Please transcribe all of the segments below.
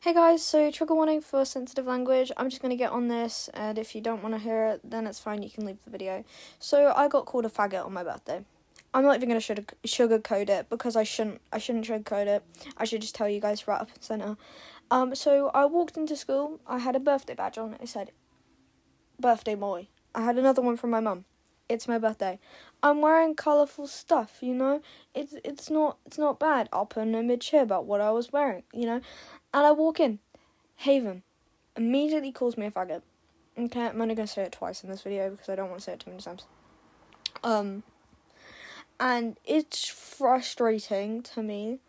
Hey guys, so trigger warning for sensitive language. I'm just going to get on this, and if you don't want to hear it, then it's fine, you can leave the video. So I got called a faggot on my birthday. I'm not even going to sugarcoat it, because I shouldn't sugarcoat it. I should just tell you guys right up and center. So I walked into school, I had a birthday badge on, it said, birthday boy. I had another one from my mum. It's my birthday. I'm wearing colourful stuff, you know? It's not bad. I'll put an image here about what I was wearing, you know? And I walk in. Haven immediately calls me a faggot. Okay, I'm only going to say it twice in this video because I don't want to say it too many times. And it's frustrating to me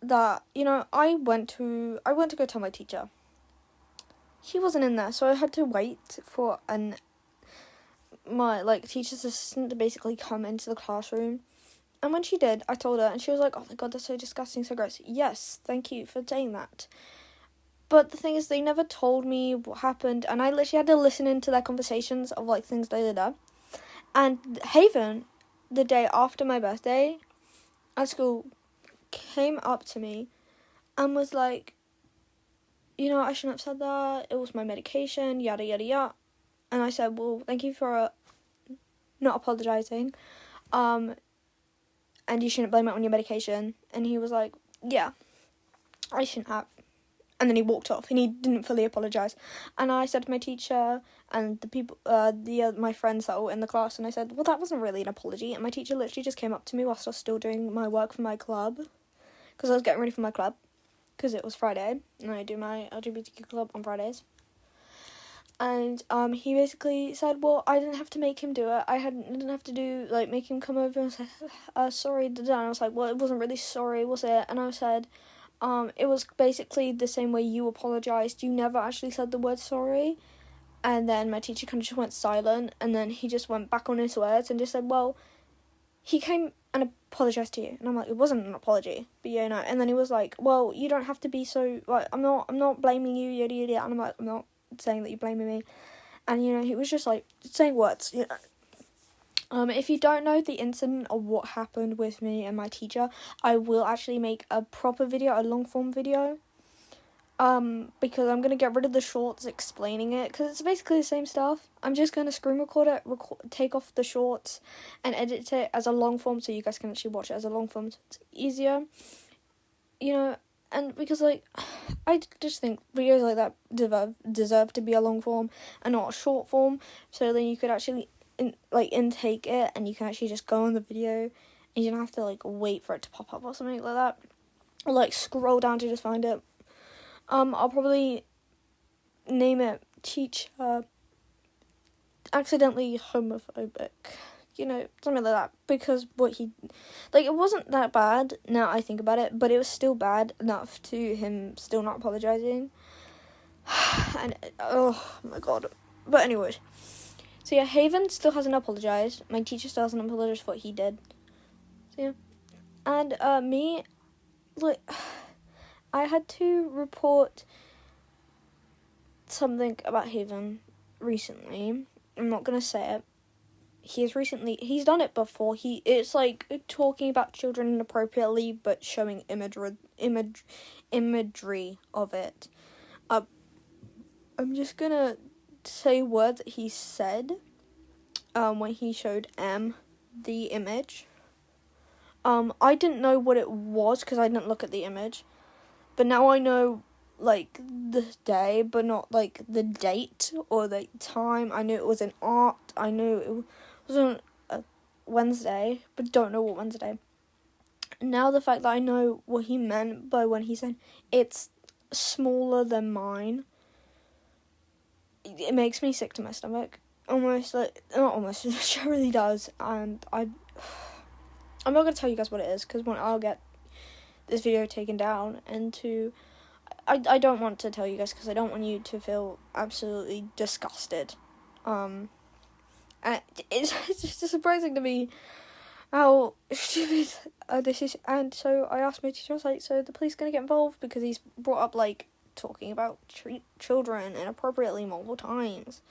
that, you know, I went to go tell my teacher. He wasn't in there, so I had to wait for my teacher's assistant to basically come into the classroom. And when she did, I told her, and she was like, "Oh my god, that's so disgusting, so gross." Yes, thank you for saying that. But the thing is, they never told me what happened, and I literally had to listen into their conversations of, things they did up. And Haven, the day after my birthday, at school, came up to me and was like, "You know, I shouldn't have said that, it was my medication, yada, yada, yada." And I said, "Well, thank you for not apologising. And you shouldn't blame it on your medication." And he was like, "Yeah, I shouldn't have." And then he walked off, and he didn't fully apologise. And I said to my teacher and the people, my friends that were in the class, and I said, "Well, that wasn't really an apology." And my teacher literally just came up to me whilst I was still doing my work for my club, because I was getting ready for my club, because it was Friday, and I do my LGBTQ club on Fridays. And he basically said, "Well, I didn't have to make him do it. I didn't have to make him come over and say, sorry, da da." And I was like, "Well, it wasn't really sorry, was it?" And I said, "It was basically the same way you apologised. You never actually said the word sorry." And then my teacher kind of just went silent, and then he just went back on his words and just said, "Well, he came and apologised to you." And I'm like, "It wasn't an apology, but you know." And then he was like, "Well, you don't have to be so, I'm not blaming you, yada yada." And I'm like, "I'm not saying that you're blaming me." And, you know, he was just, saying words, you know. If you don't know the incident of what happened with me and my teacher, I will actually make a proper video, a long-form video, because I'm going to get rid of the shorts explaining it, because it's basically the same stuff. I'm just going to screen record it, take off the shorts, and edit it as a long-form, so you guys can actually watch it as a long-form, so it's easier, you know. And because, I just think videos like that deserve to be a long form and not a short form, so then you could actually, intake it, and you can actually just go on the video, and you don't have to, wait for it to pop up or something like that, or, scroll down to just find it. I'll probably name it Teacher Accidentally Homophobic. You know, something like that, because what he, it wasn't that bad, now I think about it, but it was still bad enough to him still not apologising, and, oh my god. But anyways, so yeah, Haven still hasn't apologised, my teacher still hasn't apologised for what he did, so yeah, and, me, I had to report something about Haven recently. I'm not gonna say it. He's done it before. It's talking about children inappropriately, but showing imagery of it. I'm just gonna say words that he said, when he showed the image. I didn't know what it was, because I didn't look at the image, but now I know, the day, but not, the date, or the time. I knew it was an art, I knew it wasn't a Wednesday, but don't know what Wednesday. Now the fact that I know what he meant by when he said it's smaller than mine, it makes me sick to my stomach. Almost, not almost, it really does. And I'm not going to tell you guys what it is, because when I'll get this video taken down, and I don't want to tell you guys, because I don't want you to feel absolutely disgusted. And it's just surprising to me how stupid this is. And so I asked my teacher, I was like, "So the police going to get involved?" Because he's brought up, talking about children inappropriately multiple times.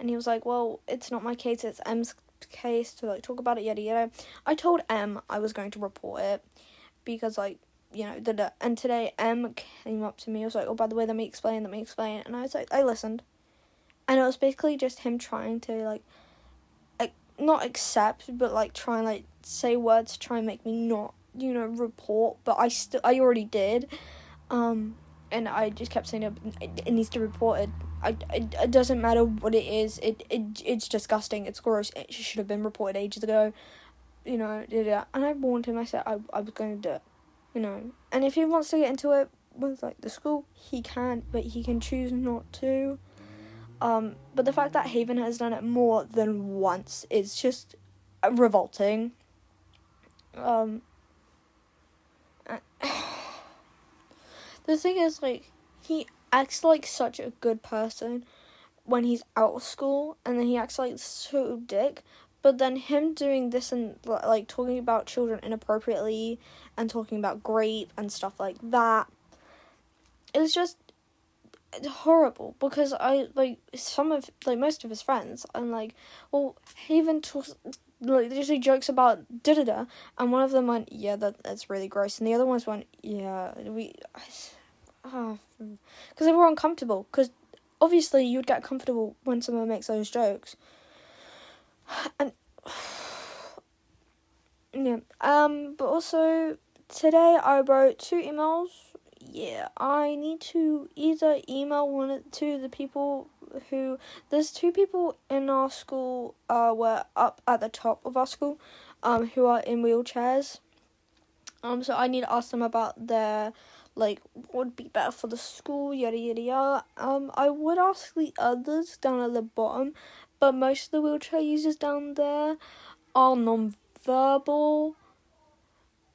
And he was like, "Well, it's not my case, it's M's case to, talk about it, yada yada." I told M I was going to report it, because, And today M came up to me, was like, oh, by the way, let me explain, and I was like, I listened, and it was basically just him trying to, like not accept, but, like, try and, like, say words to try and make me not, report, but I already did, and I just kept saying it needs to be reported. It doesn't matter what it is, it's disgusting, it's gross, it should have been reported ages ago, and I warned him, I said I was going to do it, and if he wants to get into it with, like, the school, he can, but he can choose not to. But the fact that Haven has done it more than once is just revolting. The thing is, like, he acts like such a good person when he's out of school, and then he acts like so dick, but then him doing this and, like, talking about children inappropriately and talking about grape and stuff like that, it's just horrible, because most of his friends, I'm like, well, he even talks, like, there's jokes about da-da-da, and one of them went, yeah, that's really gross, and the other ones went, yeah, because they were uncomfortable, because obviously you'd get comfortable when someone makes those jokes, and yeah, but also, today I wrote 2 emails. Yeah, I need to either email one to the people there's 2 people in our school, were up at the top of our school, who are in wheelchairs, so I need to ask them about their, like, what would be better for the school, yada yada yada. I would ask the others down at the bottom, but most of the wheelchair users down there are non-verbal.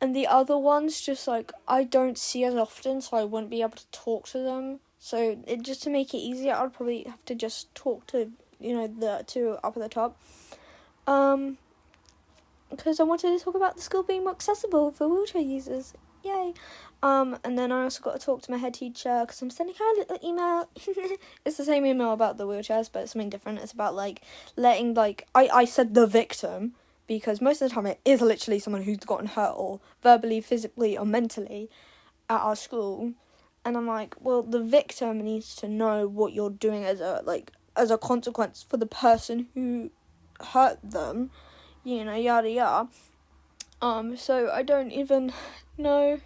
And the other ones, just, like, I don't see as often, so I wouldn't be able to talk to them. So, just to make it easier, I'd probably have to just talk to, the 2 up at the top. Because I wanted to talk about the school being more accessible for wheelchair users. Yay. And then I also got to talk to my head teacher, because I'm sending her a little email. It's the same email about the wheelchairs, but it's something different. It's about, like, letting, like, I said the victim, because most of the time it is literally someone who's gotten hurt, or verbally, physically, or mentally at our school. And I'm like, well, the victim needs to know what you're doing as a consequence for the person who hurt them, yada yada. So I don't even know.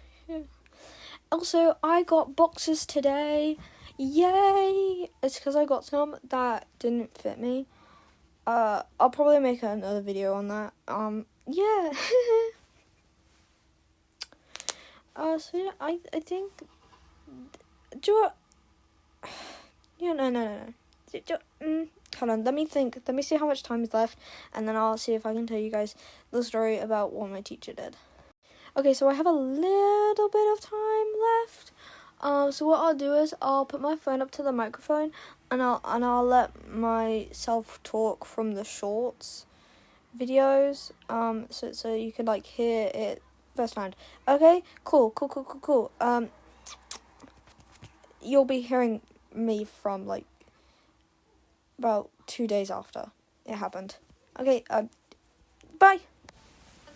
Also, I got boxes today. Yay! It's because I got some that didn't fit me. I'll probably make another video on that. Yeah. So yeah, I think. No. Hold on, let me think. Let me see how much time is left, and then I'll see if I can tell you guys the story about what my teacher did. Okay, so I have a little bit of time left. So what I'll do is I'll put my phone up to the microphone, and I'll let myself talk from the shorts videos. So you can, like, hear it firsthand. Okay, cool. You'll be hearing me from, like, about 2 days after it happened. Okay, bye.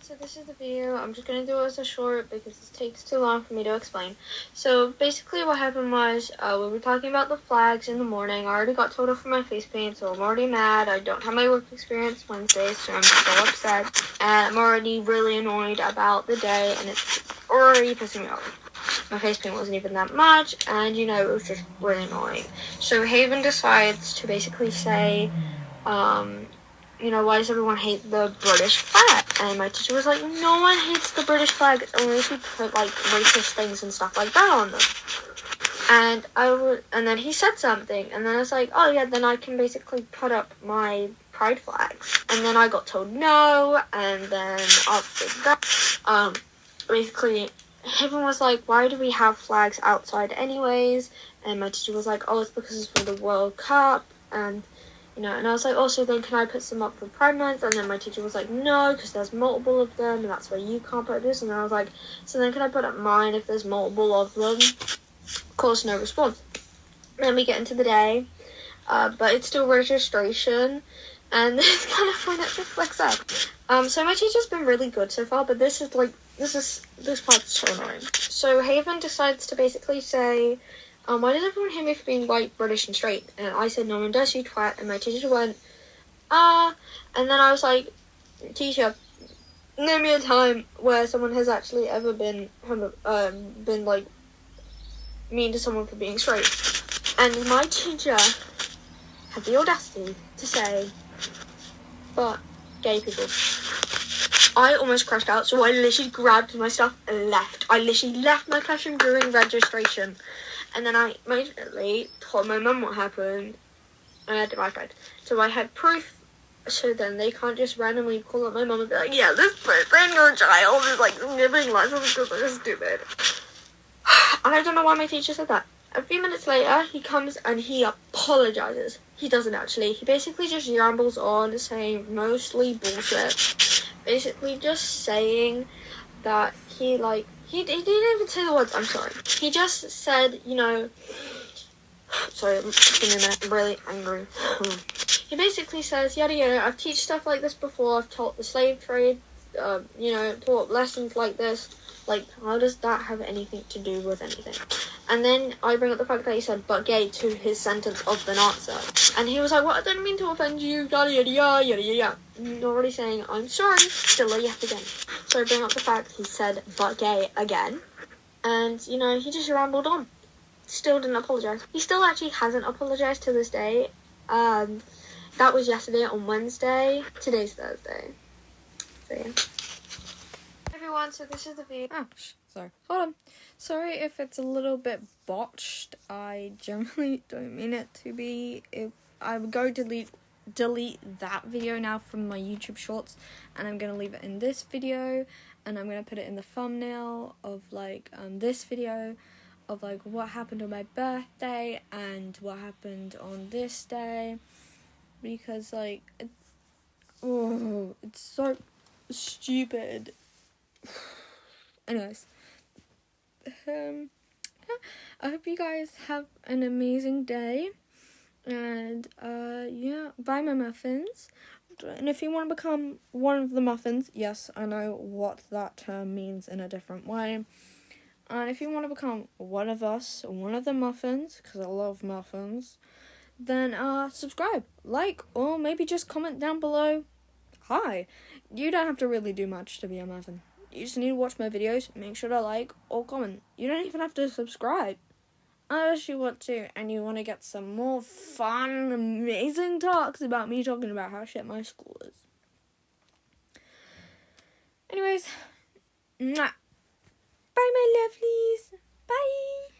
So this is the video. I'm just going to do it as a short because this takes too long for me to explain. So basically what happened was we were talking about the flags in the morning. I already got told off for my face paint, so I'm already mad. I don't have my work experience Wednesday, so I'm so upset. And I'm already really annoyed about the day, and it's already pissing me off. My face paint wasn't even that much, and, it was just really annoying. So Haven decides to basically say, why does everyone hate the British flag? And my teacher was like, no one hates the British flag, it's only if you put, like, racist things and stuff like that on them. And then he said something, and then I was like, oh yeah, then I can basically put up my pride flags. And then I got told no, and then after that, basically, Haven was like, why do we have flags outside anyways? And my teacher was like, oh, it's because it's for the World Cup, and and I was like, oh, so then can I put some up for Pride Month? And then my teacher was like, no, because there's multiple of them, and that's why you can't put this. And then I was like, so then can I put up mine if there's multiple of them? Of course, no response. Then we get into the day, but it's still registration, and it's kind of fun, it just flicks up. So my teacher's been really good so far, but this part's so annoying. So Haven decides to basically say, why does everyone hate me for being white, British, and straight? And I said, no one does, you twat. And my teacher went, and then I was like, teacher, name me a time where someone has actually ever been like mean to someone for being straight. And my teacher had the audacity to say, but gay people. I almost crashed out, so I literally grabbed my stuff and left. I literally left my classroom during registration. And then I immediately told my mum what happened, and I had to iPad. So I had proof, so then they can't just randomly call up my mum and be like, yeah, this person, your child, is like giving lessons because they're stupid. And I don't know why my teacher said that. A few minutes later, he comes and he apologizes. He doesn't actually. He basically just rambles on, saying mostly bullshit. Basically just saying that he didn't even say the words, I'm sorry. He just said, sorry, give me a minute, I'm really angry. He basically says, yada yada, I've taught stuff like this before, I've taught the slave trade, taught lessons like this. Like, how does that have anything to do with anything? And then I bring up the fact that he said, but gay, to his sentence of the answer. And he was like, well, I didn't mean to offend you, yada yada yada yada yada. Not really saying, I'm sorry, still a yet again. So I bring up the fact he said, but gay, again. And, he just rambled on. Still didn't apologise. He still actually hasn't apologised to this day. That was yesterday on Wednesday. Today's Thursday. So, yeah. Everyone, so this is the video. Oh, sorry. Hold on. Sorry if it's a little bit botched. I generally don't mean it to be. If I would go delete that video now from my YouTube shorts, and I'm gonna leave it in this video, and I'm gonna put it in the thumbnail of this video of what happened on my birthday and what happened on this day, because it's so stupid. Anyways, I hope you guys have an amazing day, and buy my muffins. And if you want to become one of the muffins, yes, I know what that term means in a different way. And if you want to become one of us, one of the muffins, because I love muffins, then subscribe, like, or maybe just comment down below, hi. You don't have to really do much to be a muffin. You just need to watch my videos, make sure to like or comment. You don't even have to subscribe. Unless you want to and you want to get some more fun, amazing talks about me talking about how shit my school is. Anyways, mwah. Bye my lovelies. Bye.